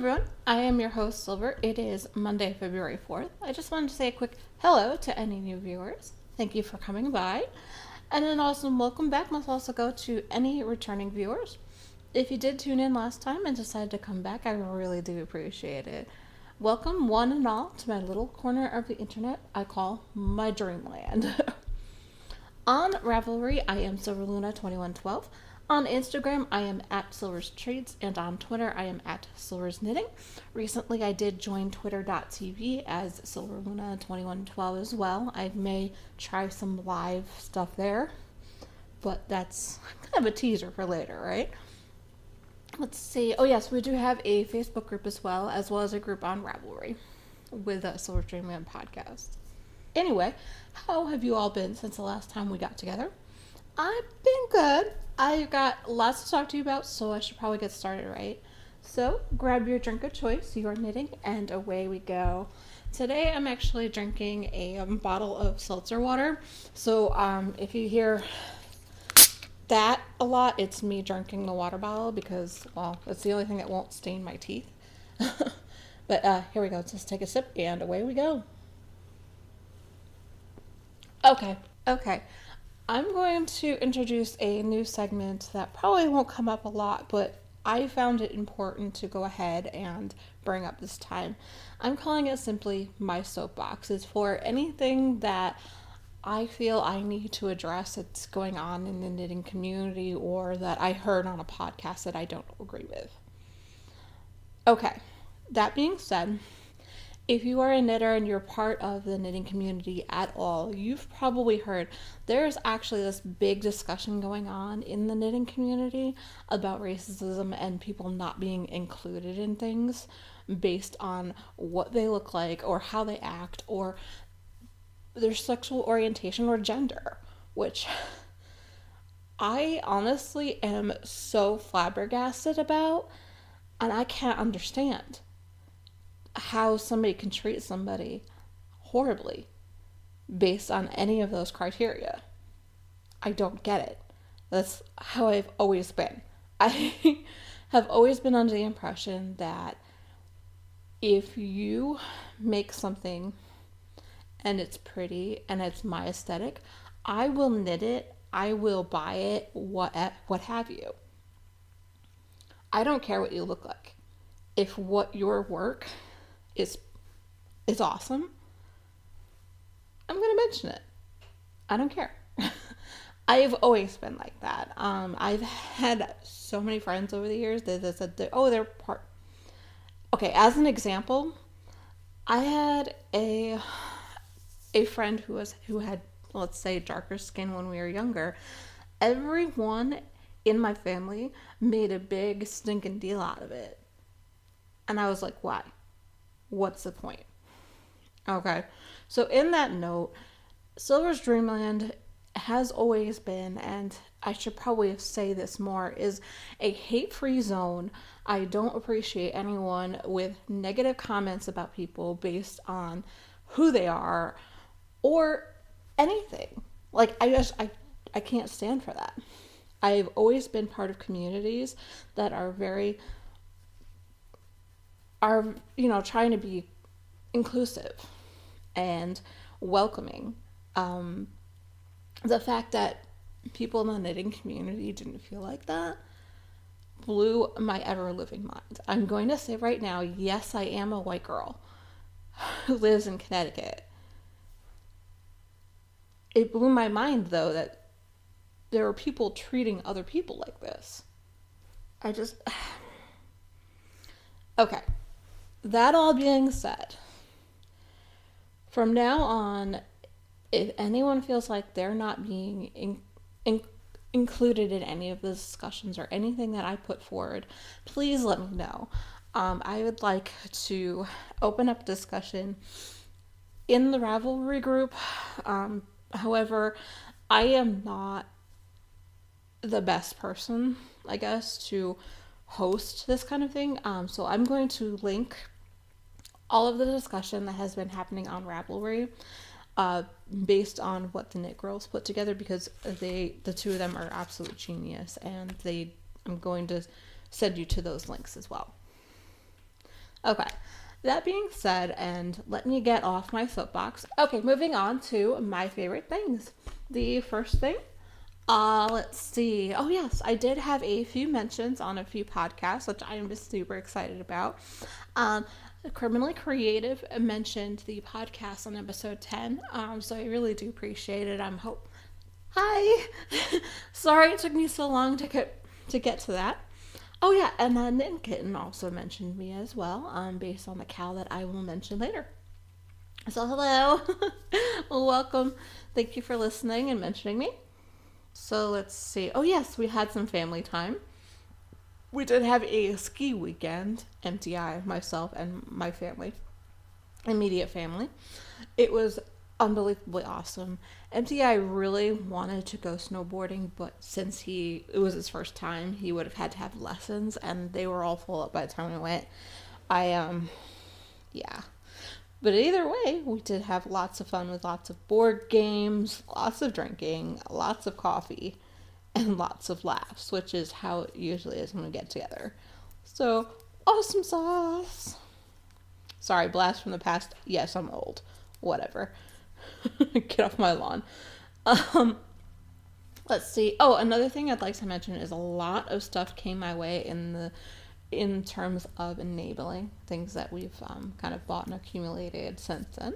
everyone, I am your host Silver. It is Monday, February 4th. I just wanted to say a quick hello to any new viewers. Thank you for coming by. And an awesome welcome back must also go to any returning viewers. If you did tune in last time and decided to come back, I really do appreciate it. Welcome one and all to my little corner of the internet I call my Dreamland. On Ravelry, I am SilverLuna2112. On Instagram, I am at Silver's Trades, and on Twitter, I am at Silver's Knitting. Recently, I did join Twitter.tv as SilverLuna2112 as well. I may try some live stuff there, but that's kind of a teaser for later, right? Let's see. Oh, yes, we do have a Facebook group as well as a group on Ravelry with a Silver Dreamland podcast. Anyway, how have you all been since the last time we got together? I've been good. I've got lots to talk to you about, so I should probably get started, right? So, grab your drink of choice, you are knitting, and away we go. Today, I'm actually drinking a bottle of seltzer water. So, if you hear that a lot, it's me drinking the water bottle because, well, it's the only thing that won't stain my teeth. But here we go. Just take a sip, and away we go. Okay. I'm going to introduce a new segment that probably won't come up a lot, but I found it important to go ahead and bring up this time. I'm calling it simply My Soapbox. It's for anything that I feel I need to address that's going on in the knitting community or that I heard on a podcast that I don't agree with. Okay, that being said, if you are a knitter and you're part of the knitting community at all, you've probably heard there's actually this big discussion going on in the knitting community about racism and people not being included in things based on what they look like or how they act or their sexual orientation or gender, which I honestly am so flabbergasted about, and I can't understand how somebody can treat somebody horribly based on any of those criteria. I don't get it. That's how I've always been. I have always been under the impression that if you make something and it's pretty and it's my aesthetic, I will knit it, I will buy it, what have you. I don't care what you look like. If what your work is awesome, I'm gonna mention it. I don't care. I've always been like that. I've had so many friends over the years that said, they're part. Okay, as an example, I had a friend who had, let's say, darker skin when we were younger. Everyone in my family made a big stinking deal out of it. And I was like, why? What's the point? Okay, so in that note, Silver's Dreamland has always been, and I should probably say this more, is a hate-free zone. I don't appreciate anyone with negative comments about people based on who they are or anything. Like, I can't stand for that. I've always been part of communities that are trying to be inclusive and welcoming. The fact that people in the knitting community didn't feel like that blew my ever-living mind. I'm going to say right now, yes, I am a white girl who lives in Connecticut. It blew my mind, though, that there were people treating other people like this. Okay. That all being said, from now on, if anyone feels like they're not being included in any of the discussions or anything that I put forward, please let me know. I would like to open up discussion in the Ravelry group. However, I am not the best person, I guess, to host this kind of thing. So I'm going to link all of the discussion that has been happening on Ravelry based on what the Knit Girls put together, because the two of them are absolute genius, and I'm going to send you to those links as well. Okay. That being said, and let me get off my soapbox. Okay, moving on to my favorite things. The first thing, let's see. Oh, yes, I did have a few mentions on a few podcasts, which I am just super excited about. Um, Criminally Creative mentioned the podcast on episode 10, so I really do appreciate it. Hi! Sorry it took me so long to get to that. Oh yeah, and then Knit and Kitten also mentioned me as well, based on the cow that I will mention later. So hello, welcome. Thank you for listening and mentioning me. So let's see. Oh yes, we had some family time. We did have a ski weekend, MTI, myself and my family, immediate family. It was unbelievably awesome. MTI really wanted to go snowboarding, but since it was his first time, he would have had to have lessons, and they were all full up by the time we went. Yeah. But either way, we did have lots of fun with lots of board games, lots of drinking, lots of coffee, and lots of laughs, which is how it usually is when we get together. So, awesome sauce! Sorry, blast from the past. Yes, I'm old. Whatever. Get off my lawn. Um, let's see. Oh, another thing I'd like to mention is a lot of stuff came my way in terms of enabling things that we've kind of bought and accumulated since then.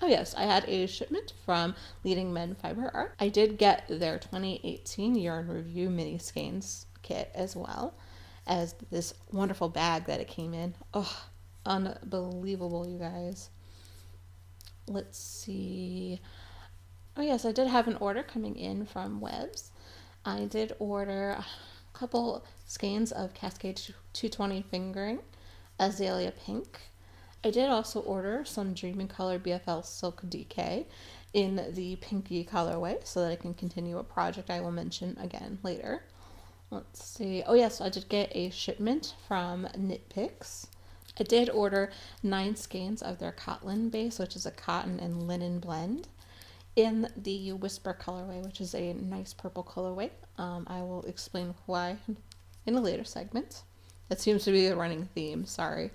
Oh yes, I had a shipment from Leading Men Fiber Art. I did get their 2018 Yarn Review mini skeins kit as well as this wonderful bag that it came in. Oh, unbelievable, you guys. Let's see. Oh yes, I did have an order coming in from Webs. I did order a couple skeins of Cascade 220 fingering, Azalea Pink. I did also order some Dream in Color BFL Silk DK in the pinky colorway so that I can continue a project I will mention again later. Let's see. Oh yes, I did get a shipment from Knit Picks. I did order 9 skeins of their Cotton base, which is a cotton and linen blend, in the Whisper colorway, which is a nice purple colorway. I will explain why in a later segment. That seems to be the running theme, sorry.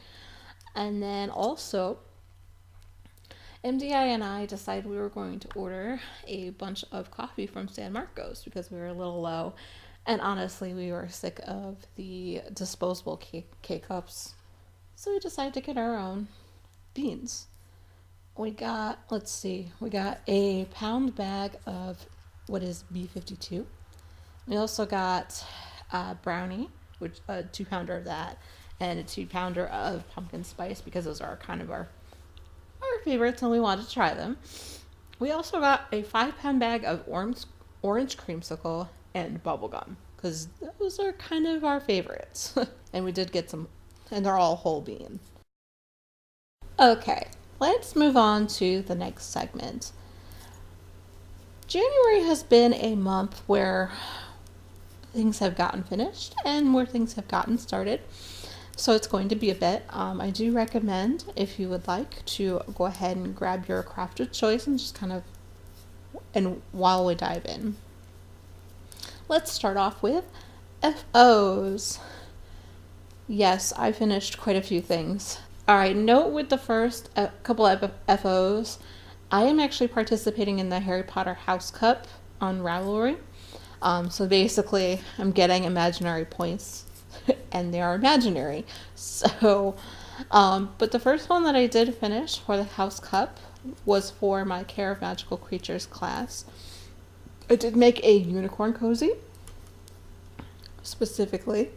And then also, MDI and I decided we were going to order a bunch of coffee from San Marcos because we were a little low. And honestly, we were sick of the disposable K-cups. So we decided to get our own beans. We got a pound bag of what is B52. We also got brownie, which a 2-pounder of that, and a 2-pounder of pumpkin spice because those are kind of our favorites and we wanted to try them. We also got a 5-pound bag of orange creamsicle and bubblegum because those are kind of our favorites. And we did get some, and they're all whole bean. Okay, let's move on to the next segment. January has been a month where things have gotten finished and where things have gotten started. So it's going to be a bit. I do recommend, if you would like, to go ahead and grab your craft of choice and just while we dive in. Let's start off with FOs. Yes, I finished quite a few things. Alright, note with the first couple of FOs, I am actually participating in the Harry Potter House Cup on Ravelry. So basically, I'm getting imaginary points, and they are imaginary. So, but the first one that I did finish for the House Cup was for my Care of Magical Creatures class. I did make a unicorn cozy, specifically.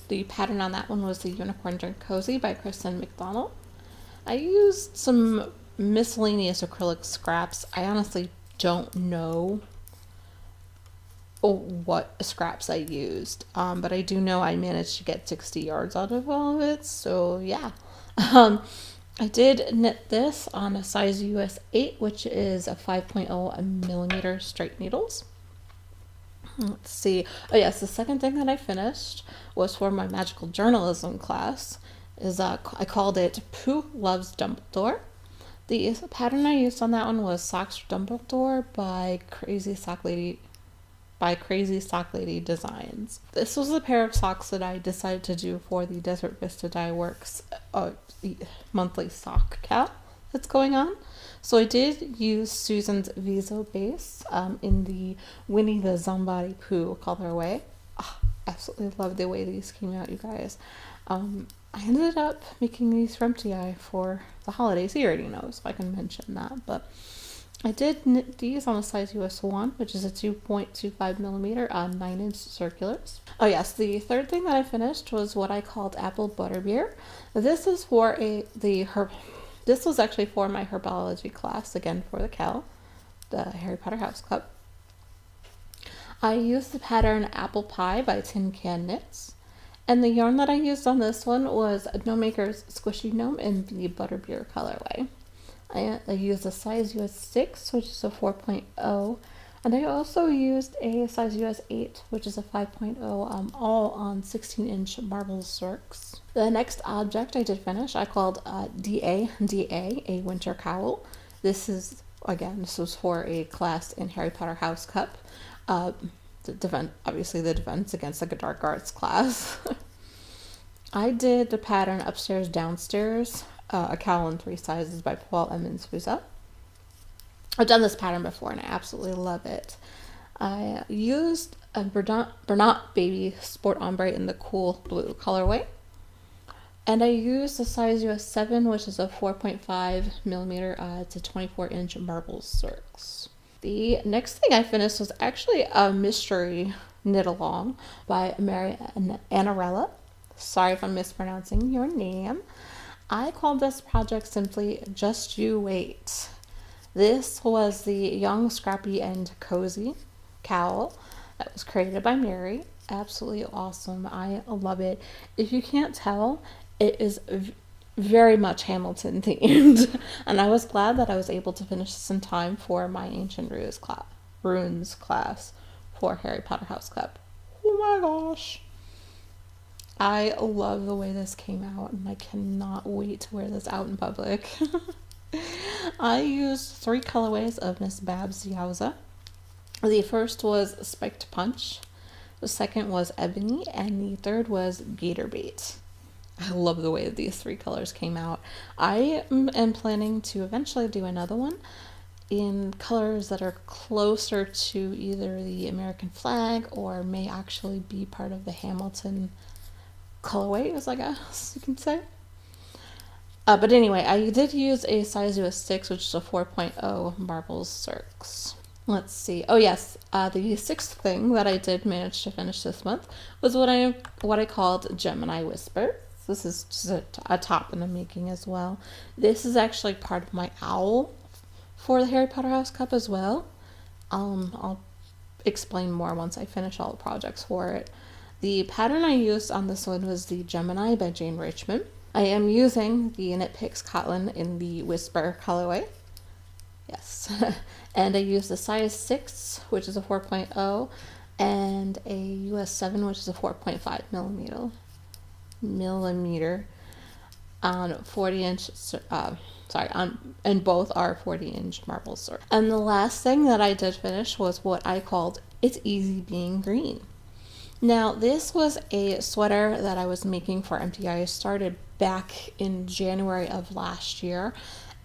The pattern on that one was the Unicorn Drink Cozy by Kristen McDonald. I used some miscellaneous acrylic scraps. I honestly don't know what scraps I used, but I do know I managed to get 60 yards out of all of it, so yeah. I did knit this on a size US 8, which is a 5.0 millimeter straight needles. Let's see. Oh yes, the second thing that I finished was for my magical journalism class. I called it Pooh Loves Dumbledore. The pattern I used on that one was Socks for Dumbledore by Crazy Sock Lady. by Crazy Sock Lady Designs. This was the pair of socks that I decided to do for the Desert Vista Dye Works monthly sock cal that's going on. So I did use Susan's Viso base in the Winnie the Zombie Pooh colorway. Oh, absolutely love the way these came out, you guys. I ended up making these for MTI for the holidays. He already knows, so I can mention that. But I did knit these on a size US 1, which is a 2.25 millimeter on 9-inch circulars. Oh yes, the third thing that I finished was what I called apple butterbeer. This is for This was actually for my herbology class, again for the cal, the Harry Potter House Club. I used the pattern Apple Pie by Tin Can Knits. And the yarn that I used on this one was Gnome Maker's Squishy Gnome in the Butterbeer colorway. I used a size US 6, which is a 4.0, and I also used a size US 8, which is a 5.0, all on 16-inch marble circs. The next object I did finish, I called DA, a winter cowl. This was for a class in Harry Potter House Cup. Obviously the defense against the dark arts class. I did the pattern Upstairs Downstairs, a cowl in 3 sizes by Paul Emmons Fusa. I've done this pattern before and I absolutely love it. I used a Bernat Baby Sport Ombre in the cool blue colorway. And I used a size US 7, which is a 4.5 millimeter, it's a 24-inch marble circs. The next thing I finished was actually a mystery knit along by Mary Annarella. Sorry if I'm mispronouncing your name. I called this project simply Just You Wait. This was the Young, Scrappy, and Cozy cowl that was created by Mary. Absolutely awesome. I love it. If you can't tell, it is very much Hamilton themed, and I was glad that I was able to finish this in time for my Ancient Runes class for Harry Potter House Club. Oh my gosh. I love the way this came out, and I cannot wait to wear this out in public. I used 3 colorways of Miss Babs Yowza. The first was Spiked Punch, the second was Ebony, and the third was Gator Bait. I love the way these 3 colors came out. I am planning to eventually do another one in colors that are closer to either the American flag or may actually be part of the Hamilton colorways, I guess you can say. But anyway, I did use a size US 6, which is a 4.0 marble circs. Let's see. Oh yes, the 6th thing that I did manage to finish this month was what I called Gemini Whisper. This is just a top in the making as well. This is actually part of my owl for the Harry Potter House Cup as well. I'll explain more once I finish all the projects for it. The pattern I used on this one was the Gemini by Jane Richmond. I am using the Knit Picks Cotton in the Whisper colorway. Yes. And I used a size 6, which is a 4.0, and a US 7, which is a 4.5 millimeter on 40-inch, and both are 40-inch marble circle. And the last thing that I did finish was what I called It's Easy Being Green. Now, this was a sweater that I was making for MTI. I started back in January of last year.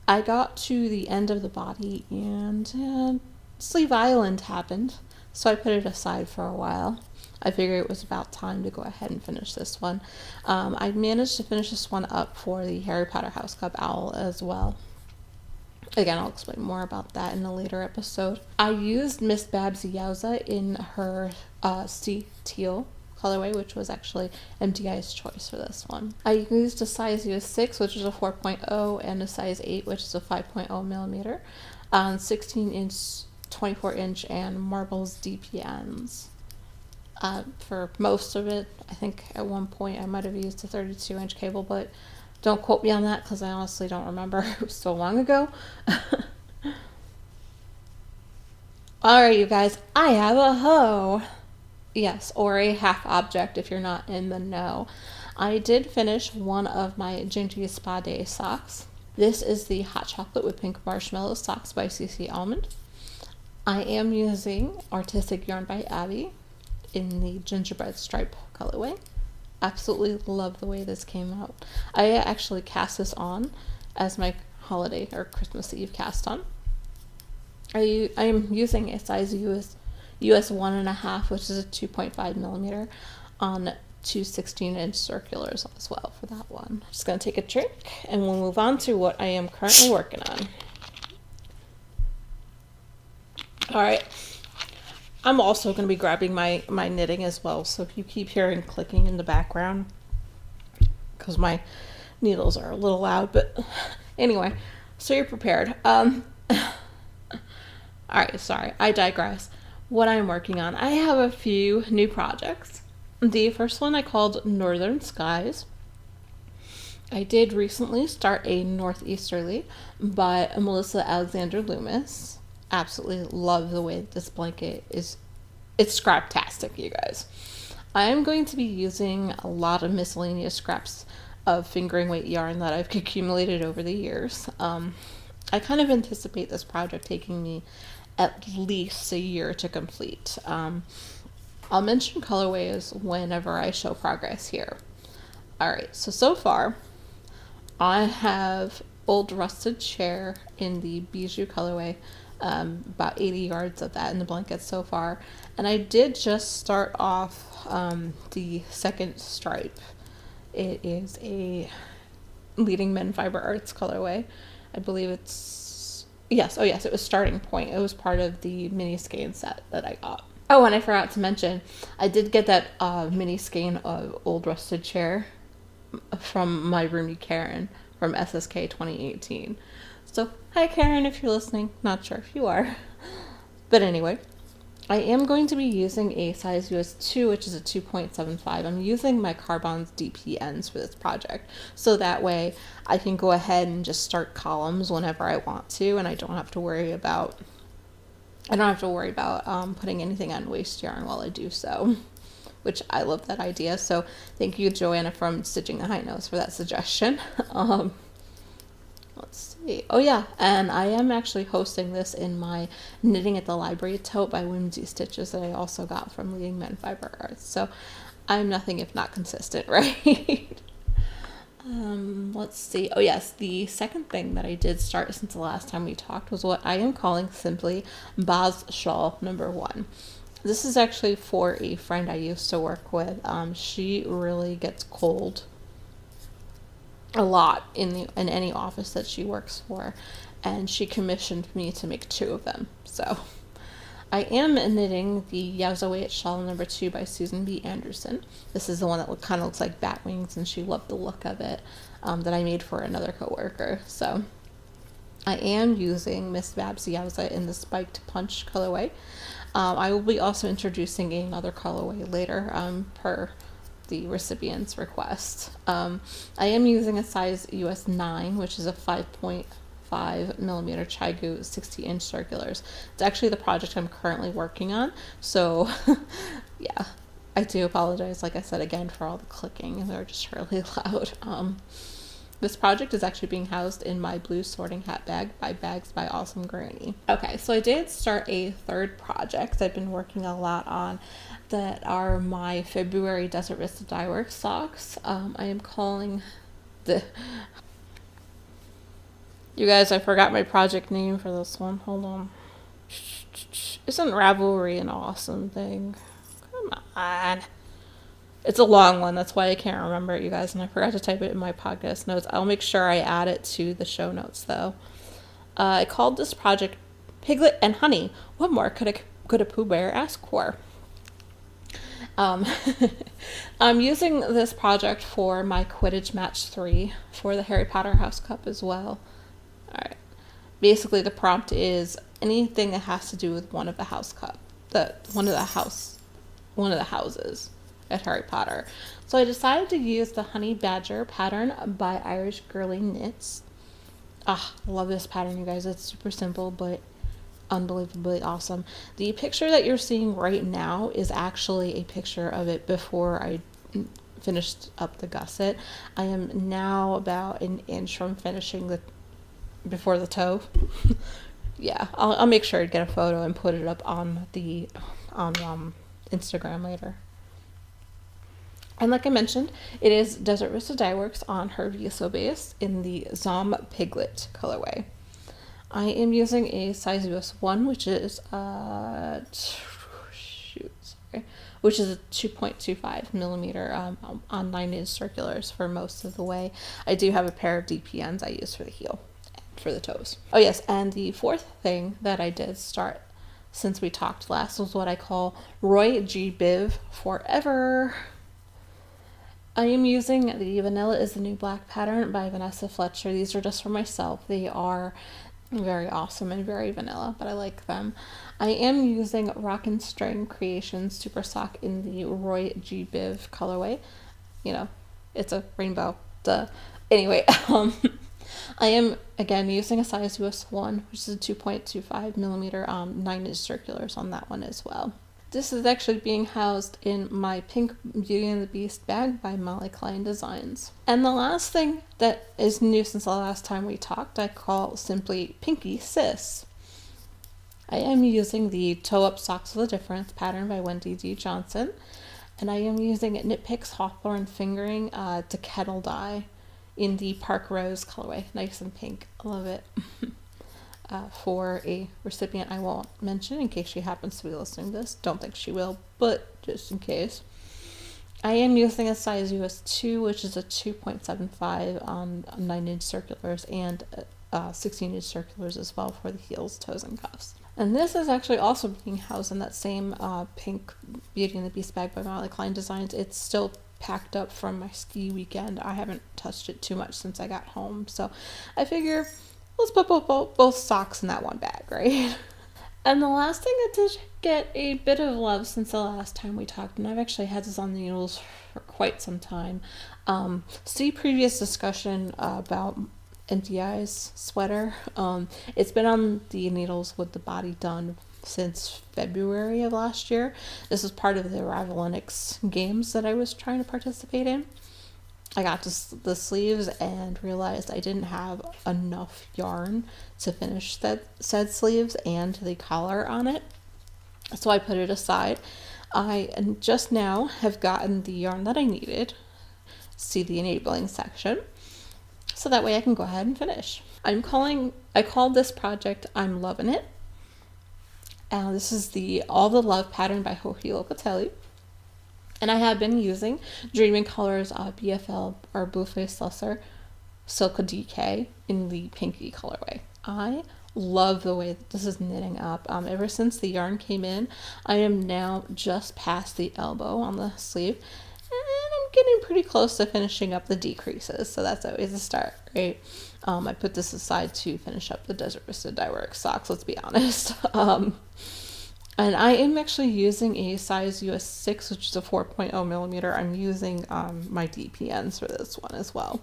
I got to the end of the body and Sleeve Island happened, so I put it aside for a while. I figured it was about time to go ahead and finish this one. I managed to finish this one up for the Harry Potter House Club owl as well. Again, I'll explain more about that in a later episode. I used Miss Babs Yowza in her sea teal colorway, which was actually MTI's choice for this one. I used a size US 6, which is a 4.0, and a size 8, which is a 5.0 millimeter, on 16-inch, 24-inch, and marbles DPNs. For most of it, I think at one point I might have used a 32-inch cable, but don't quote me on that because I honestly don't remember. It was so long ago. Alright, you guys, I have a hoe. Yes, or a half object if you're not in the know. I did finish one of my Gingy Spa Day socks. This is the Hot Chocolate with Pink Marshmallow socks by CC Almond. I am using Artistic Yarn by Abby in the gingerbread stripe colorway. Absolutely love the way this came out. I actually cast this on as my holiday or Christmas Eve cast on. I am using a size US 1.5, which is a 2.5 millimeter, on 2 16-inch circulars as well for that one. Just gonna take a drink and we'll move on to what I am currently working on. All right, I'm also gonna be grabbing my knitting as well, so if you keep hearing clicking in the background, because my needles are a little loud, but anyway, so you're prepared. All right, sorry, I digress. What I'm working on, I have a few new projects. The first one I called Northern Skies. I did recently start a Northeasterly by Melissa Alexander Loomis. Absolutely love the way this blanket is. It's scraptastic, you guys. I am going to be using a lot of miscellaneous scraps of fingering weight yarn that I've accumulated over the years. I kind of anticipate this project taking me at least a year to complete. I'll mention colorways whenever I show progress here. Alright, so far I have Old Rusted Chair in the Bijou colorway, about 80 yards of that in the blanket so far. And I did just start off the second stripe. It is a Leading Men Fiber Arts colorway. I believe it's, yes, oh yes, it was Starting Point. It was part of the mini skein set that I got. Oh, and I forgot to mention, I did get that mini skein of Old Rusted Chair from my roomie Karen from SSK 2018. So, hi Karen, if you're listening. Not sure if you are. But anyway, I am going to be using a size US 2, which is a 2.75. I'm using my Carbon's DPNs for this project, so that way I can go ahead and just start columns whenever I want to, and I don't have to worry about putting anything on waste yarn while I do so, which I love that idea. So thank you, Joanna, from Stitching the High Nose, for that suggestion. Let's see. Oh yeah, and I am actually hosting this in my Knitting at the Library tote by Whimsy Stitches that I also got from Leading Men Fiber Arts. So I'm nothing if not consistent, right? Let's see. Oh yes, the second thing that I did start since the last time we talked was what I am calling simply Baz Shawl number 1. This is actually for a friend I used to work with. She really gets cold a lot in any office that she works for, and she commissioned me to make 2 of them. So I am knitting the Yazawayet Shawl number 2 by Susan B. Anderson. This is the one that kind of looks like bat wings, and she loved the look of it, that I made for another coworker. So I am using Miss Babs Yowza in the Spiked Punch colorway. I will be also introducing another colorway later, per the recipient's request. I am using a size US 9, which is a 5.5 millimeter Chaigu 60-inch circulars. It's actually the project I'm currently working on, so yeah, I do apologize, like I said again, for all the clicking. They're just really loud. This project is actually being housed in my blue sorting hat bag by Bags by Awesome Granny. Okay, so I did start a third project I've been working a lot on, that are my February Desert Vista Dye Works socks. I am calling the... You guys, I forgot my project name for this one. Hold on. Isn't Ravelry an awesome thing? Come on. It's a long one, that's why I can't remember it, you guys, and I forgot to type it in my podcast notes. I'll make sure I add it to the show notes, though. I called this project Piglet and Honey. What more could a Pooh Bear ask for? I'm using this project for my Quidditch Match 3 for the Harry Potter House Cup as well. Alright. Basically, the prompt is anything that has to do with one of the house cup. One of the houses at Harry Potter. So I decided to use the Honey Badger pattern by Irish Girly Knits. I love this pattern, you guys. It's super simple, but unbelievably awesome. The picture that you're seeing right now is actually a picture of it before I finished up the gusset. I am now about an inch from finishing before the toe. Yeah, I'll make sure to get a photo and put it up on the on Instagram later. And like I mentioned, it is Desert Vista Dye Works on her Viso base in the Zom Piglet colorway. I am using a size US 1, which is which is a 2.25 millimeter on 9-inch circulars for most of the way. I do have a pair of DPNs I use for the heel and for the toes. Oh yes, and the fourth thing that I did start since we talked last was what I call Roy G. Biv Forever. I am using the Vanilla is the New Black pattern by Vanessa Fletcher. These are just for myself. They are very awesome and very vanilla, but I like them. I am using Rock and String Creations Super Sock in the Roy G. Biv colorway. You know, it's a rainbow. Duh. Anyway, I am again using a size US 1, which is a 2.25 millimeter 9-inch circulars on that one as well. This is actually being housed in my pink Beauty and the Beast bag by Molly Klein Designs. And the last thing that is new since the last time we talked, I call simply Pinky Sis. I am using the Toe Up Socks of the Difference pattern by Wendy D. Johnson. And I am using Knit Picks Hawthorne Fingering to kettle dye in the Park Rose colorway. Nice and pink. I love it. For a recipient I won't mention in case she happens to be listening to this. Don't think she will, but just in case. I am using a size US 2, which is a 2.75 on 9-inch circulars and 16-inch circulars as well for the heels, toes, and cuffs. And this is actually also being housed in that same pink Beauty and the Beast bag by Molly Klein Designs. It's still packed up from my ski weekend. I haven't touched it too much since I got home, so I figure let's put both socks in that one bag, right? And the last thing that did get a bit of love since the last time we talked, and I've actually had this on the needles for quite some time. See previous discussion about NDI's sweater. It's been on the needles with the body done since February of last year. This is part of the Ravelry games that I was trying to participate in. I got to the sleeves and realized I didn't have enough yarn to finish said sleeves and the collar on it. So I put it aside. I just now have gotten the yarn that I needed. See the enabling section. So that way I can go ahead and finish. I called this project I'm Lovin' It. This is the All the Love pattern by Joji Locatelli. And I have been using Dreaming Colors BFL or Blueface Lesser Silka DK in the pinky colorway. I love the way that this is knitting up. Ever since the yarn came in, I am now just past the elbow on the sleeve. And I'm getting pretty close to finishing up the decreases. So that's always a start, right? I put this aside to finish up the Desert Vista Dye Works socks, let's be honest. And I am actually using a size US 6, which is a 4.0 millimeter. I'm using my DPNs for this one as well.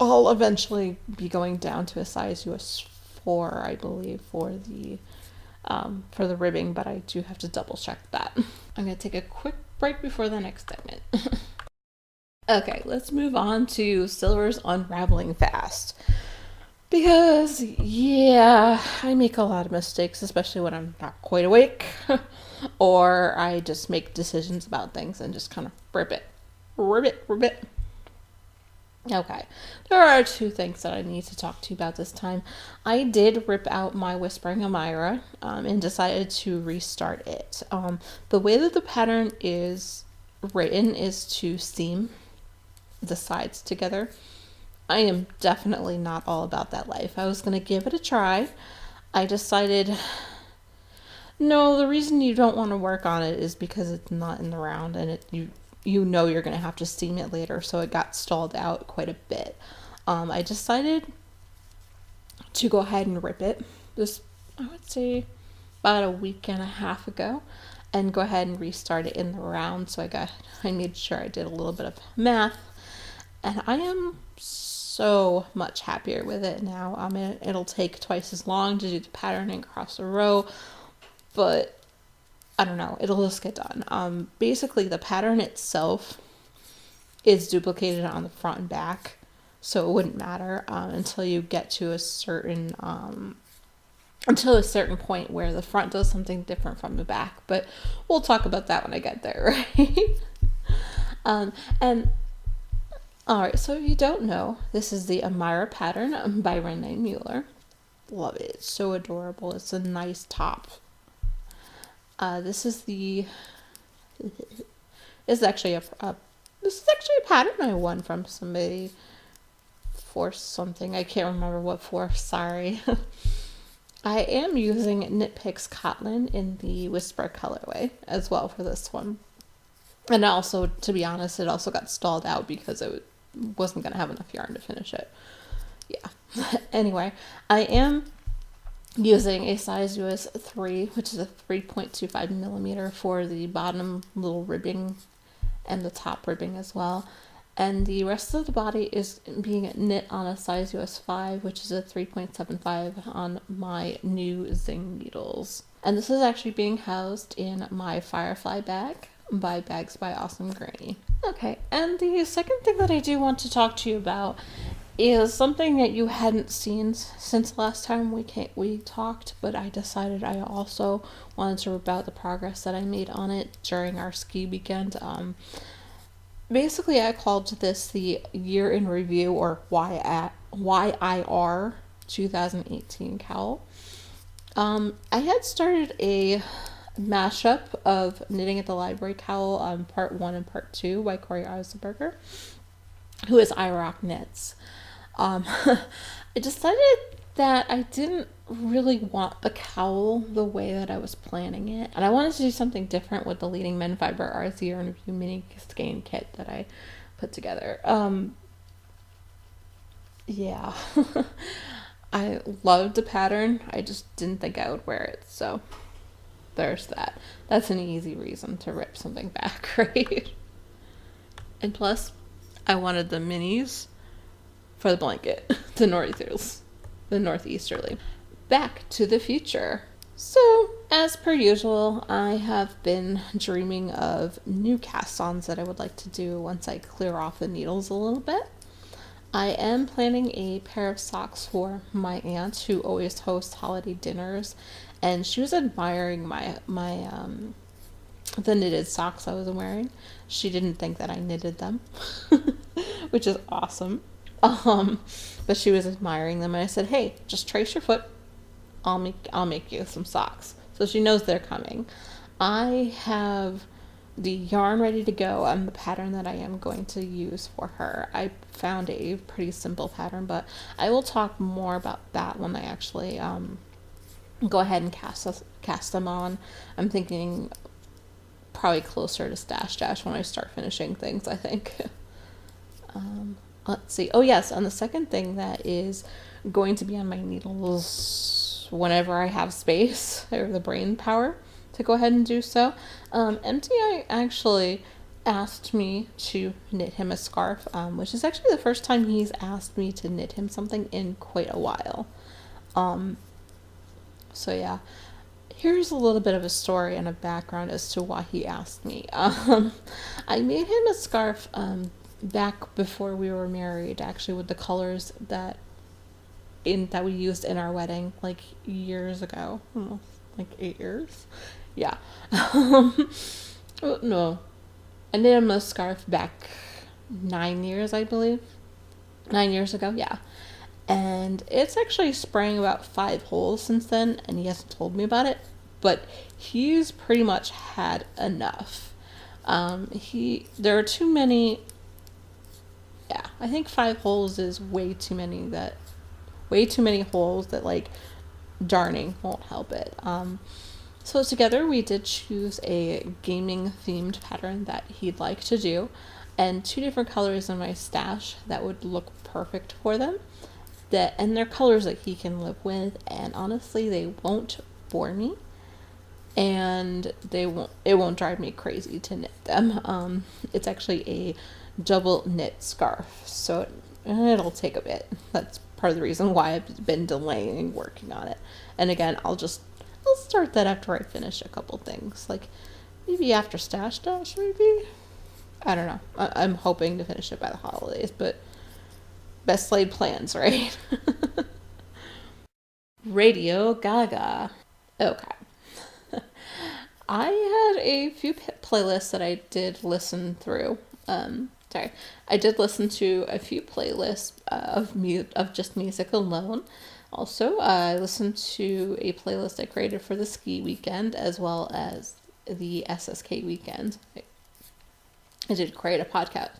I'll eventually be going down to a size US 4, I believe, for the ribbing, but I do have to double check that. I'm going to take a quick break before the next segment. Okay, let's move on to Silver's Unraveling Fast. Because, yeah, I make a lot of mistakes, especially when I'm not quite awake, or I just make decisions about things and just kind of rip it. Okay, there are two things that I need to talk to you about this time. I did rip out my Whispering Amira and decided to restart it. The way that the pattern is written is to seam the sides together. I am definitely not all about that life. I was going to give it a try. I decided, no, the reason you don't want to work on it is because it's not in the round and you know you're going to have to seam it later, so it got stalled out quite a bit. I decided to go ahead and rip it just, I would say, about a week and a half ago, and go ahead and restart it in the round. So I made sure I did a little bit of math, and I am so much happier with it now. It'll take twice as long to do the patterning across the row, but I don't know, it'll just get done. Basically the pattern itself is duplicated on the front and back, so it wouldn't matter until you get to a certain until a certain point where the front does something different from the back. But we'll talk about that when I get there, right? And all right, so if you don't know, this is the Amira pattern by Renee Mueller. Love it. It's so adorable. It's a nice top. This is the. This is actually a pattern I won from somebody for something. I can't remember what for. Sorry. I am using Knit Picks Cotton in the Whisper colorway as well for this one. And also, to be honest, it also got stalled out because it wasn't going to have enough yarn to finish it. Yeah. Anyway, I am using a size US 3, which is a 3.25 millimeter for the bottom little ribbing and the top ribbing as well. And the rest of the body is being knit on a size US 5, which is a 3.75 on my new Zing needles. And this is actually being housed in my Firefly bag by Bags by Awesome Granny. Okay, and the second thing that I do want to talk to you about is something that you hadn't seen since last time we talked, but I decided I also wanted to report the progress that I made on it during our ski weekend. Basically, I called this the Year in Review, or YIR 2018 cowl. I had started a mashup of Knitting at the Library cowl, part 1 and part 2 by Corey Eisenberger, who is I Rock Knits. I decided that I didn't really want the cowl the way that I was planning it, and I wanted to do something different with the Leading Men Fiber Arts Year in Review mini skein kit that I put together. Yeah. I loved the pattern. I just didn't think I would wear it, so there's that. That's an easy reason to rip something back, right? And plus, I wanted the minis for the blanket, the northeasterly. Back to the future. So, as per usual, I have been dreaming of new cast-ons that I would like to do once I clear off the needles a little bit. I am planning a pair of socks for my aunt who always hosts holiday dinners, and she was admiring my the knitted socks I was wearing. She didn't think that I knitted them, which is awesome. But she was admiring them, and I said, "Hey, just trace your foot. I'll make you some socks." So she knows they're coming. I have the yarn ready to go on the pattern that I am going to use for her. I found a pretty simple pattern, but I will talk more about that when I actually go ahead and cast them on. I'm thinking probably closer to Stash Dash when I start finishing things, I think. Let's see. Oh yes, and the second thing that is going to be on my needles whenever I have space or the brain power to go ahead and do so. MTI actually asked me to knit him a scarf, which is actually the first time he's asked me to knit him something in quite a while. So yeah, here's a little bit of a story and a background as to why he asked me. I made him a scarf back before we were married, actually, with the colors that we used in our wedding, like years ago, like 8 years. Yeah. No, I knit him a scarf back 9 years, I believe. 9 years ago, yeah. And it's actually spraying about 5 holes since then, and he hasn't told me about it, but he's pretty much had enough. There are too many. Yeah, I think 5 holes is way too many holes that, like, darning won't help it. So together we did choose a gaming themed pattern that he'd like to do, and 2 different colors in my stash that would look perfect for them. And they're colors that he can live with, and honestly they won't bore me, and it won't drive me crazy to knit them. It's actually a double knit scarf, so it'll take a bit. That's part of the reason why I've been delaying working on it. And again, I'll start that after I finish a couple things, like maybe after Stash Dash, maybe. I don't know. I'm hoping to finish it by the holidays, but best laid plans, right? Radio GaGa. Okay. I had a few playlists that I did listen through. I did listen to a few playlists of just music alone. Also, I listened to a playlist I created for the ski weekend as well as the SSK weekend. I did create a podcast.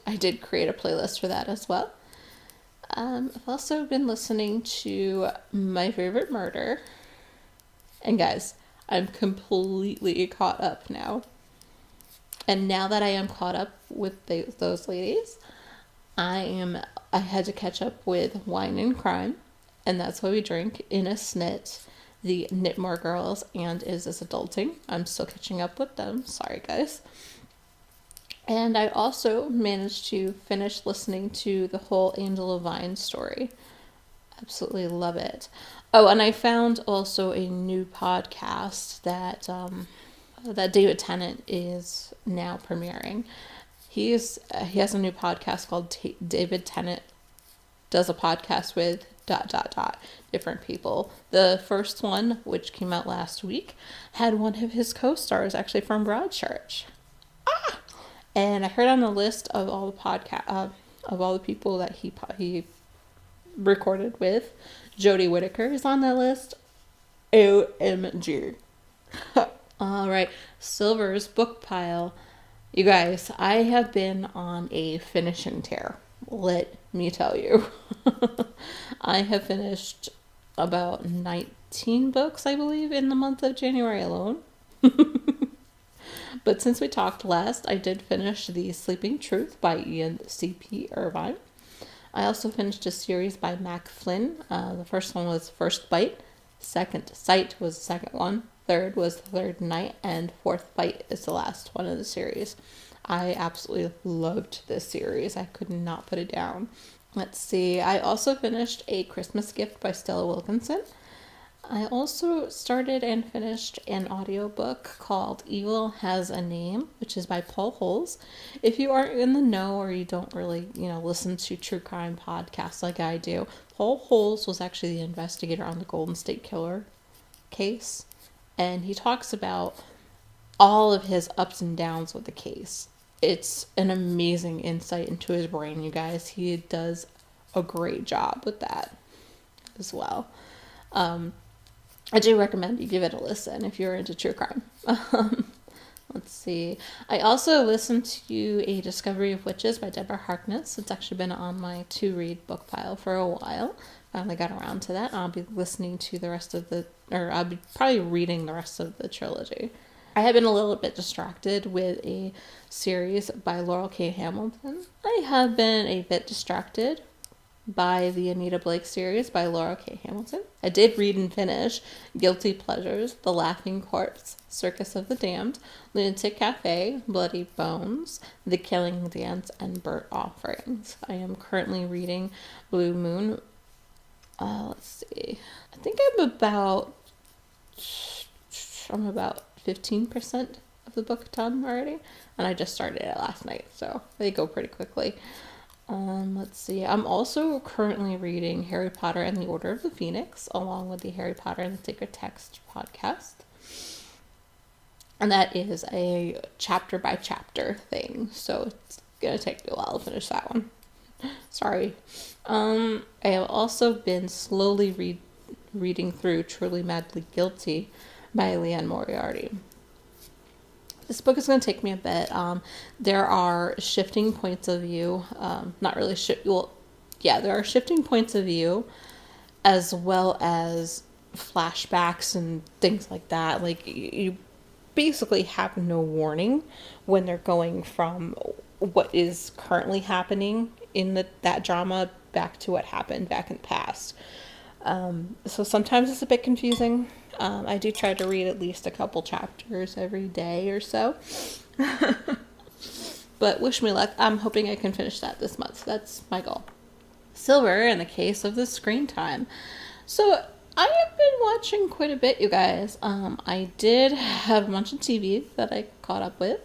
I did create a playlist for that as well. I've also been listening to My Favorite Murder. And guys, I'm completely caught up now. And now that I am caught up with those ladies, I had to catch up with Wine and Crime. And that's why we drink in a snit. The Knitmore Girls and Is This Adulting. I'm still catching up with them. Sorry, guys. And I also managed to finish listening to the whole Angela Vine story. Absolutely love it. Oh, and I found also a new podcast that David Tennant is now premiering. He has a new podcast called David Tennant Does a Podcast with ... different people. The first one, which came out last week, had one of his co-stars actually from Broadchurch. And I heard on the list of all the people that he recorded with, Jodie Whittaker is on that list. OMG. All right, Silver's book pile. You guys, I have been on a finishing tear. Let me tell you. I have finished about 19 books, I believe, in the month of January alone. But since we talked last, I did finish The Sleeping Truth by Ian C.P. Irvine. I also finished a series by Mac Flynn. The first one was First Bite. Second Sight was the second one. Third was The Third Night. And Fourth Bite is the last one of the series. I absolutely loved this series. I could not put it down. Let's see. I also finished A Christmas Gift by Stella Wilkinson. I also started and finished an audiobook called Evil Has a Name, which is by Paul Holes. If you aren't in the know or you don't really, listen to true crime podcasts like I do, Paul Holes was actually the investigator on the Golden State Killer case. And he talks about all of his ups and downs with the case. It's an amazing insight into his brain, you guys. He does a great job with that as well. I do recommend you give it a listen if you're into true crime. Let's see. I also listened to A Discovery of Witches by Deborah Harkness. It's actually been on my to-read book pile for a while. Finally got around to that. I'll be listening to I'll be probably reading the rest of the trilogy. I have been a little bit distracted with a series by Laurel K. Hamilton. I have been a bit distracted by the Anita Blake series by Laura K. Hamilton. I did read and finish Guilty Pleasures, The Laughing Corpse, Circus of the Damned, Lunatic Cafe, Bloody Bones, The Killing Dance, and Burnt Offerings. I am currently reading Blue Moon. Let's see. I think I'm about 15% of the book done already, and I just started it last night, so they go pretty quickly. Let's see. I'm also currently reading Harry Potter and the Order of the Phoenix, along with the Harry Potter and the Sacred Text podcast. And that is a chapter by chapter thing, so it's gonna take me a while to finish that one. Sorry. I have also been slowly reading through Truly Madly Guilty by Leanne Moriarty. This book is going to take me a bit. There are shifting points of view. There are shifting points of view, as well as flashbacks and things like that. Like, you basically have no warning when they're going from what is currently happening in that drama back to what happened back in the past. So sometimes it's a bit confusing. I do try to read at least a couple chapters every day or so. But wish me luck. I'm hoping I can finish that this month. That's my goal. Silver in the case of the screen time. So I have been watching quite a bit, you guys. I did have a bunch of TV that I caught up with.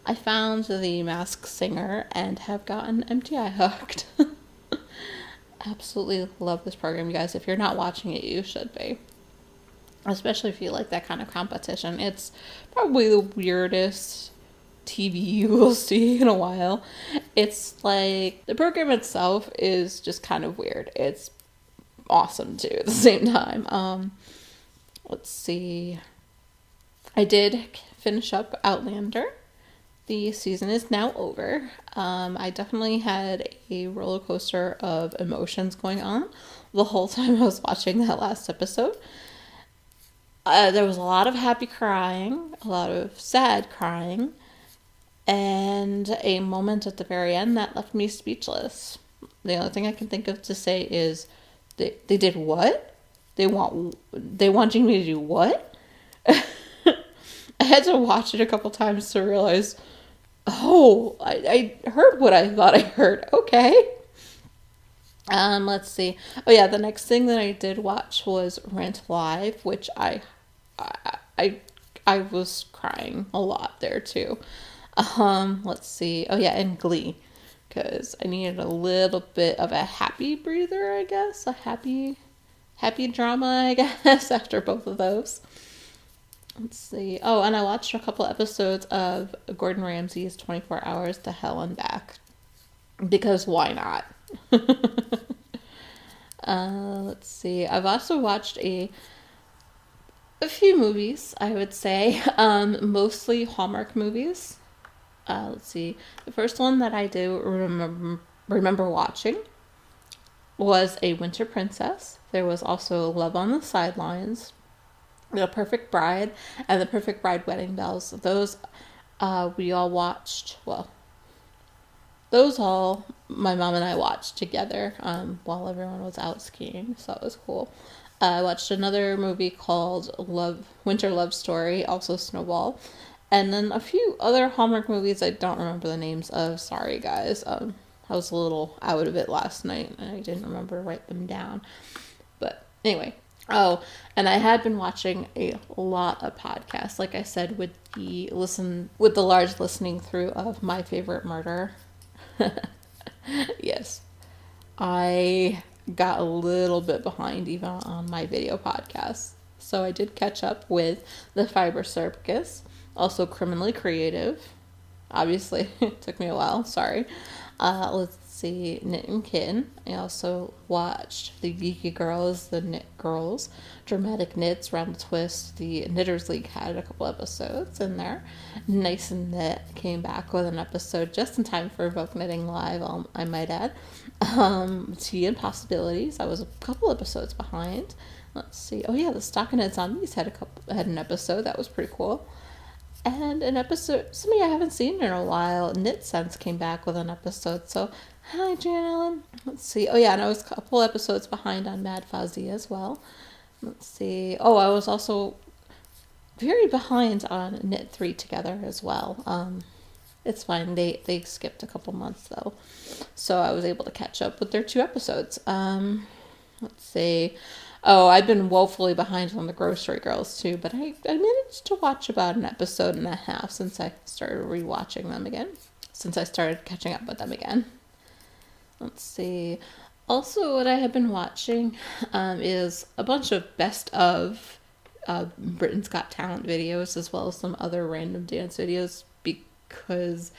I found The Masked Singer and have gotten MTI hooked. absolutely love this program, you guys. If you're not watching it, you should be. Especially if you like that kind of competition. It's probably the weirdest TV you will see in a while. It's like the program itself is just kind of weird. It's awesome too at the same time. Let's see. I did finish up Outlander. The season is now over. I definitely had a roller coaster of emotions going on the whole time I was watching that last episode. There was a lot of happy crying, a lot of sad crying, and a moment at the very end that left me speechless. The only thing I can think of to say is they did what? They wanting me to do what? I had to watch it a couple times to realize, oh, I heard what I thought I heard. Okay. Let's see. Oh yeah, the next thing that I did watch was Rent Live, which I was crying a lot there too. Let's see. Oh yeah, and Glee, because I needed a little bit of a happy breather, I guess, a happy drama, I guess, after both of those. Let's see. Oh, and I watched a couple episodes of Gordon Ramsay's 24 Hours to Hell and Back, because why not? Let's see. I've also watched a few movies, I would say, mostly Hallmark movies. Let's see. The first one that I do remember watching was A Winter Princess. There was also Love on the Sidelines, The Perfect Bride, and The Perfect Bride Wedding Bells. Those we all watched. Well, those all my mom and I watched together while everyone was out skiing, so that was cool. I watched another movie called Winter Love Story, also Snowball, and then a few other Hallmark movies I don't remember the names of. Sorry, guys. I was a little out of it last night, and I didn't remember to write them down. But anyway. Oh, and I had been watching a lot of podcasts, like I said, with the large listening through of My Favorite Murder. Yes. I got a little bit behind even on my video podcasts. So I did catch up with The Fiber Circus, also Criminally Creative. Obviously, it took me a while, sorry. Let's see, Knit and Kin. I also watched The Geeky Girls, The Knit Girls, Dramatic Knits, Round the Twist. The Knitters League had a couple episodes in there. Nice and Knit came back with an episode just in time for Vogue Knitting Live, I might add. Tea and Possibilities. I was a couple episodes behind. Let's see. Oh yeah, the Stockinette Zombies had an episode that was pretty cool. And an episode, something I haven't seen in a while, Knit Sense came back with an episode. So, hi, Jan Ellen. Let's see. Oh, yeah, and I was a couple episodes behind on Mad Fuzzy as well. Let's see. Oh, I was also very behind on Knit 3 Together as well. It's fine. They skipped a couple months, though. So I was able to catch up with their 2 episodes. Let's see. Oh, I've been woefully behind on the Grocery Girls too, but I managed to watch about an episode and a half since I started rewatching them again. Since I started catching up with them again. Let's see. Also, what I have been watching is a bunch of best of Britain's Got Talent videos, as well as some other random dance videos, because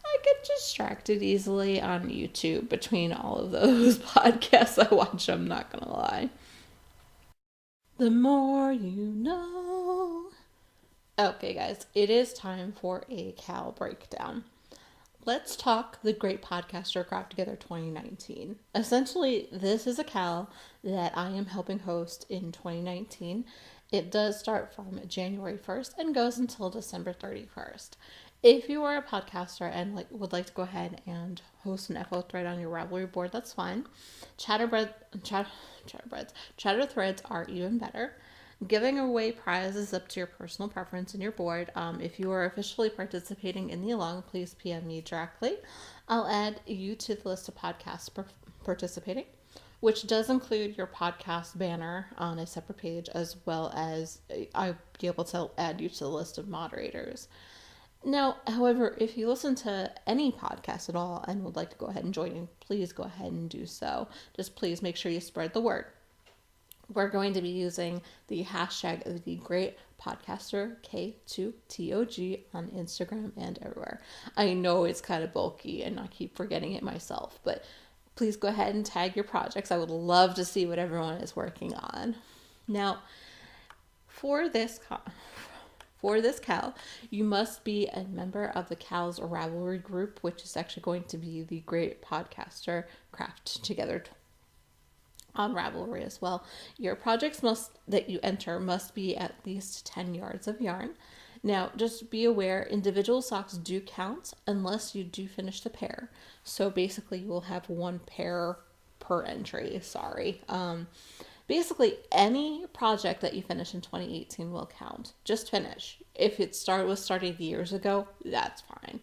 I get distracted easily on YouTube between all of those podcasts I watch, I'm not gonna lie. The more you know. Okay, guys, it is time for a Cal breakdown. Let's talk the Great Podcaster Craft Together 2019. Essentially, this is a Cal that I am helping host in 2019. It does start from January 1st and goes until December 31st. If you are a podcaster and would like to go ahead and host an FO thread on your Ravelry board, that's fine. Chatter threads are even better. Giving away prizes up to your personal preference in your board. If you are officially participating in the along, please PM me directly. I'll add you to the list of podcasts participating, which does include your podcast banner on a separate page, as well as I'll be able to add you to the list of moderators. Now, however, if you listen to any podcast at all and would like to go ahead and join in, please go ahead and do so. Just please make sure you spread the word. We're going to be using the hashtag of the Great Podcaster K2TOG on Instagram and everywhere. I know it's kind of bulky and I keep forgetting it myself, but please go ahead and tag your projects. I would love to see what everyone is working on. Now, for this cow, you must be a member of the Cow's Ravelry group, which is actually going to be the Great Podcaster Craft Together on Ravelry as well. Your projects that you enter must be at least 10 yards of yarn. Now, just be aware, individual socks do count unless you do finish the pair. So basically, you will have one pair per entry. Sorry. Basically, any project that you finish in 2018 will count. Just finish. If it was started years ago, that's fine.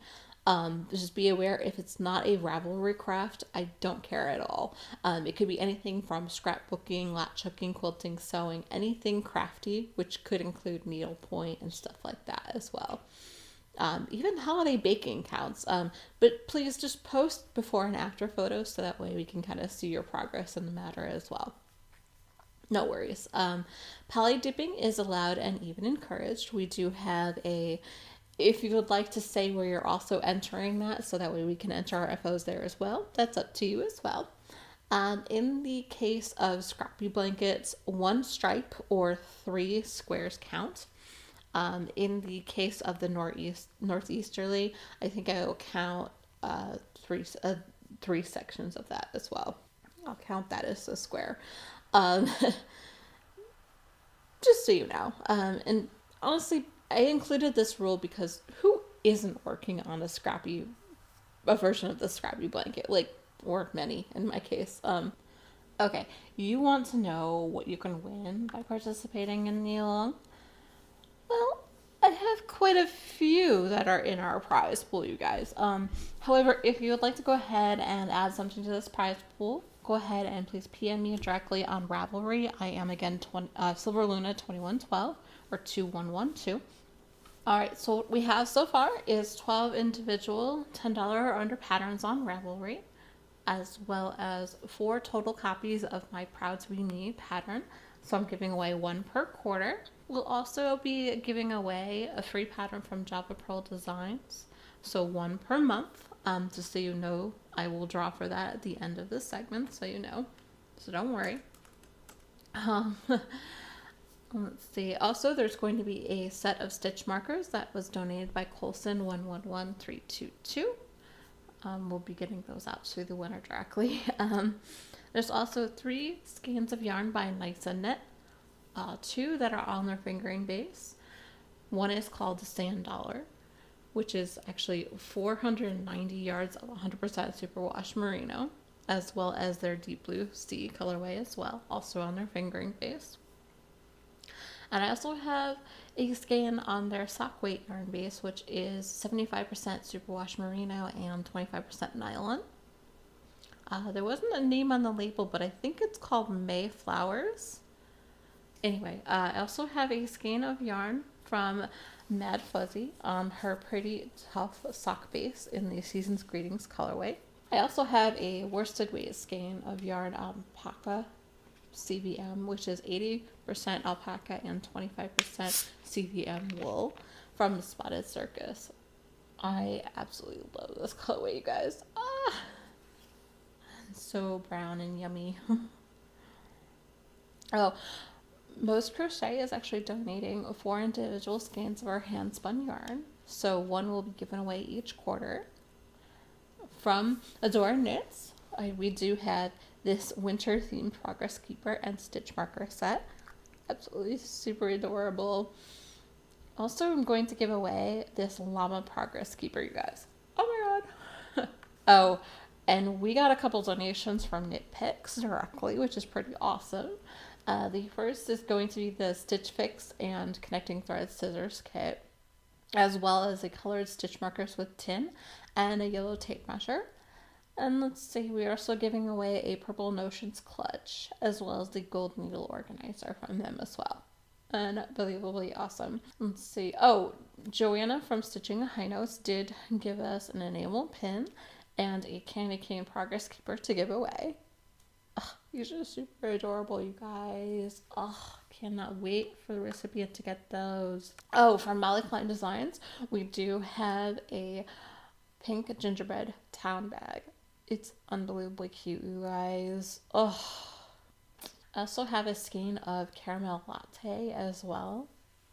Just be aware, if it's not a Ravelry craft, I don't care at all. It could be anything from scrapbooking, latch hooking, quilting, sewing, anything crafty, which could include needlepoint and stuff like that as well. Even holiday baking counts. But please just post before and after photos so that way we can kind of see your progress in the matter as well. No worries. Poly dipping is allowed and even encouraged. We do have if you would like to say where you're also entering that, so that way we can enter our FOs there as well, that's up to you as well. In the case of scrappy blankets, 1 stripe or 3 squares count. In the case of the northeasterly, I think I will count 3 sections of that as well. I'll count that as a square. Just so you know. And honestly, I included this rule because who isn't working on a version of the scrappy blanket? Or many in my case. Okay, you want to know what you can win by participating in the along? Well, I have quite a few that are in our prize pool, you guys. However, if you would like to go ahead and add something to this prize pool, go ahead and please PM me directly on Ravelry. I am again Silver Luna 2112 or 2112. All right, so what we have so far is 12 individual $10 or under patterns on Ravelry, as well as 4 total copies of my Proud to Be Me pattern. So I'm giving away 1 per quarter. We'll also be giving away a free pattern from Java Pearl Designs, so 1 per month. Just so you know, I will draw for that at the end of this segment, so you know. So don't worry. Let's see. Also, there's going to be a set of stitch markers that was donated by Colson 111322. We'll be getting those out to the winner directly. There's also 3 skeins of yarn by Nice and Knit. 2 that are on their fingering base. 1 is called the Sand Dollar, which is actually 490 yards of 100% superwash merino, as well as their deep blue sea colorway as well, also on their fingering base. And I also have a skein on their sock weight yarn base, which is 75% superwash merino and 25% nylon. There wasn't a name on the label, but I think it's called Mayflowers. Anyway, I also have a skein of yarn from Mad Fuzzy on her pretty tough sock base in the Season's Greetings colorway. I also have a worsted weight skein of yarn alpaca CVM, which is 80% alpaca and 25% CVM wool from the Spotted Circus. I absolutely love this colorway, you guys. It's so brown and yummy. Oh, Most Crochet is actually donating 4 individual skeins of our hand spun yarn, so 1 will be given away each quarter. From Adore Knits, we do have this winter themed progress keeper and stitch marker set. Absolutely super adorable. Also, I'm going to give away this llama progress keeper, you guys. Oh my god. Oh, and we got a couple donations from Knit Picks directly, which is pretty awesome. The first is going to be the Stitch Fix and Connecting Threads Scissors kit, as well as a colored stitch markers with tin and a yellow tape measure. And let's see, we're also giving away a Purple Notions clutch, as well as the gold needle organizer from them as well. Unbelievably awesome. Let's see. Oh, Joanna from Stitching a High Notes did give us an enamel pin and a candy cane progress keeper to give away. These are super adorable, you guys. Cannot wait for the recipient to get those. Oh, from Molly Klein Designs, we do have a pink gingerbread town bag. It's unbelievably cute, you guys. I also have a skein of caramel latte as well.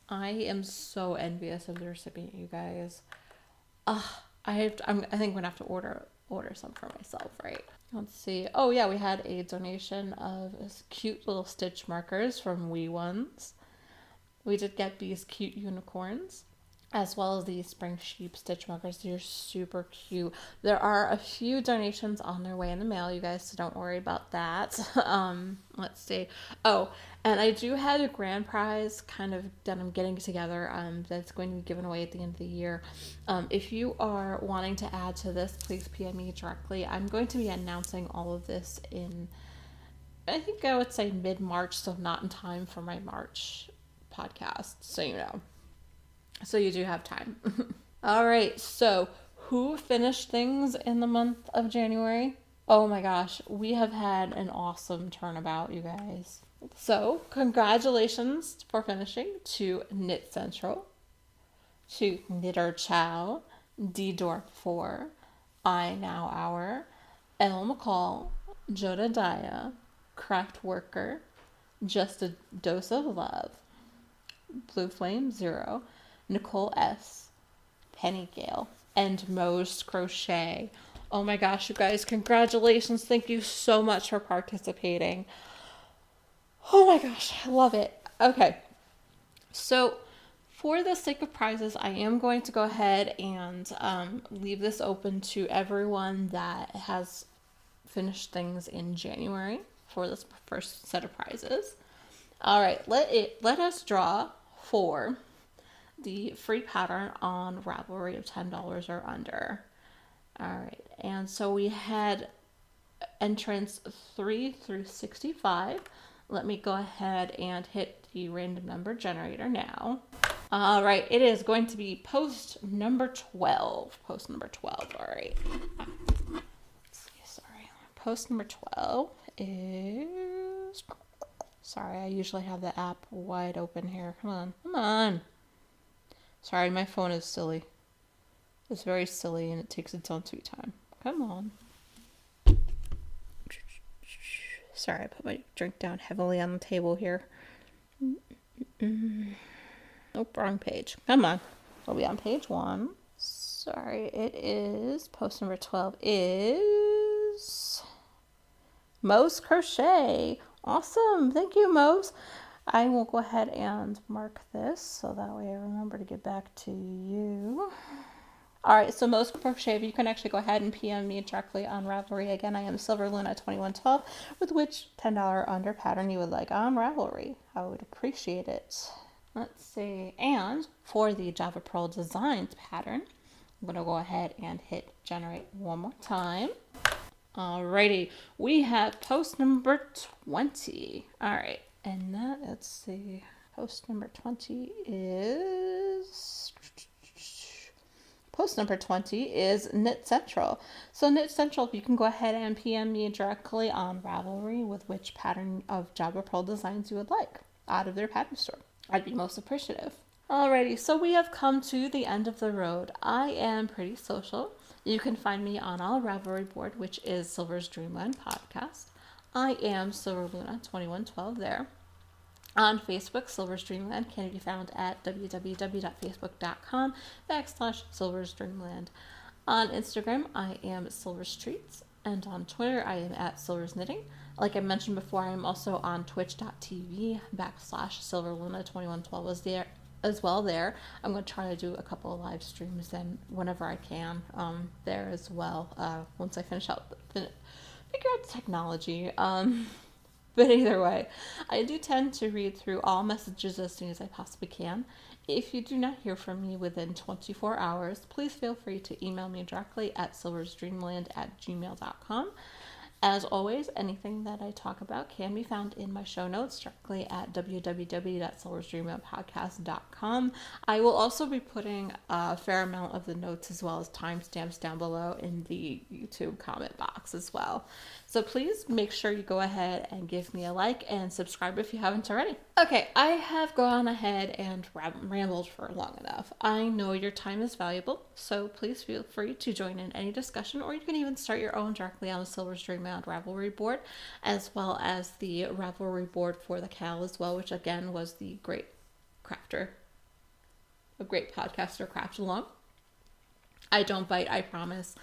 I am so envious of the recipient, you guys. I think I'm gonna have to order some for myself, right? Let's see. Oh yeah, we had a donation of cute little stitch markers from Wee Ones. We did get these cute unicorns, as well as these spring sheep stitch markers. They're super cute. There are a few donations on their way in the mail, you guys, so don't worry about that. Let's see. Oh, and I do have a grand prize kind of that I'm getting together that's going to be given away at the end of the year. If you are wanting to add to this, please PM me directly. I'm going to be announcing all of this in, I think I would say mid-March, so not in time for my March podcast, so you know. So you do have time. All right, so who finished things in the month of January? Oh my gosh, we have had an awesome turnabout, you guys. So congratulations for finishing to Knit Central, to Knitter Chow, D Dorp 4, I Now Hour, Elle McCall, Jodadiah, Craft Worker, Just a Dose of Love, Blue Flame 0, Nicole S., Penny Gale, and Mo's Crochet. Oh my gosh, you guys, congratulations. Thank you so much for participating. Oh my gosh, I love it. Okay, so for the sake of prizes, I am going to go ahead and leave this open to everyone that has finished things in January for this first set of prizes. All right, let us draw for the free pattern on Ravelry of $10 or under. All right, and so we had entrants 3 through 65. Let me go ahead and hit the random number generator now. All right, it is going to be post number 12. Post number 12, all right. Sorry, post number 12 is... Sorry, I usually have the app wide open here. Come on. Sorry, my phone is silly. It's very silly and it takes its own sweet time. Come on. Sorry, I put my drink down heavily on the table here. Nope, wrong page. Come on. We'll be on page 1. Sorry, it is, post number 12 is Mo's Crochet. Awesome. Thank you, Mo's. I will go ahead and mark this so that way I remember to get back to you. All right, so Mo's Crochet, you can actually go ahead and PM me directly on Ravelry. Again, I am SilverLuna2112, with which $10 under pattern you would like on Ravelry. I would appreciate it. Let's see. And for the Java Pearl Designs pattern, I'm going to go ahead and hit generate one more time. Alrighty, we have post number 20. All right, and that, let's see, post number 20 is... Post number 20 is Knit Central. So Knit Central, you can go ahead and PM me directly on Ravelry with which pattern of Java Pearl designs you would like out of their pattern store. I'd be most appreciative. Alrighty, so we have come to the end of the road. I am pretty social. You can find me on our Ravelry board, which is Silver's Dreamland Podcast. I am SilverLuna2112 there. On Facebook, Silver's Dreamland can be found at www.facebook.com/Silver's Dreamland. On Instagram, I am Silver's Treats, and on Twitter, I am at Silver's Knitting. Like I mentioned before, I am also on twitch.tv/SilverLuna2112 as well there. I'm going to try to do a couple of live streams and whenever I can there as well, once I figure out the technology. But either way, I do tend to read through all messages as soon as I possibly can. If you do not hear from me within 24 hours, please feel free to email me directly at silversdreamland@gmail.com. As always, anything that I talk about can be found in my show notes directly at www.soulsdreamlandpodcast.com. I will also be putting a fair amount of the notes as well as timestamps down below in the YouTube comment box as well. So please make sure you go ahead and give me a like and subscribe if you haven't already. Okay, I have gone ahead and rambled for long enough. I know your time is valuable, so please feel free to join in any discussion, or you can even start your own directly on the Silver's Dreamland Ravelry board, as well as the Ravelry board for the Cal as well, which again was the great crafter, a great podcaster craft along. I don't bite, I promise.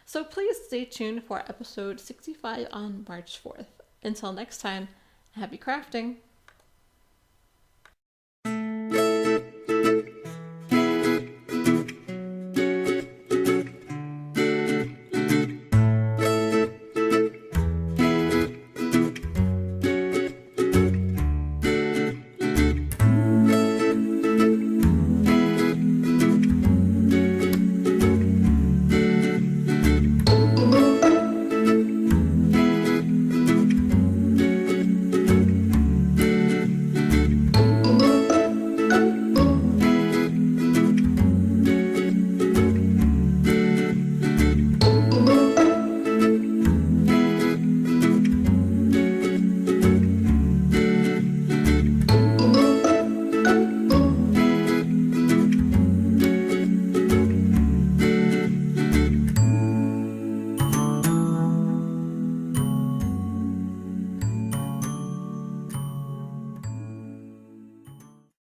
So please stay tuned for episode 65 on March 4th. Until next time, happy crafting!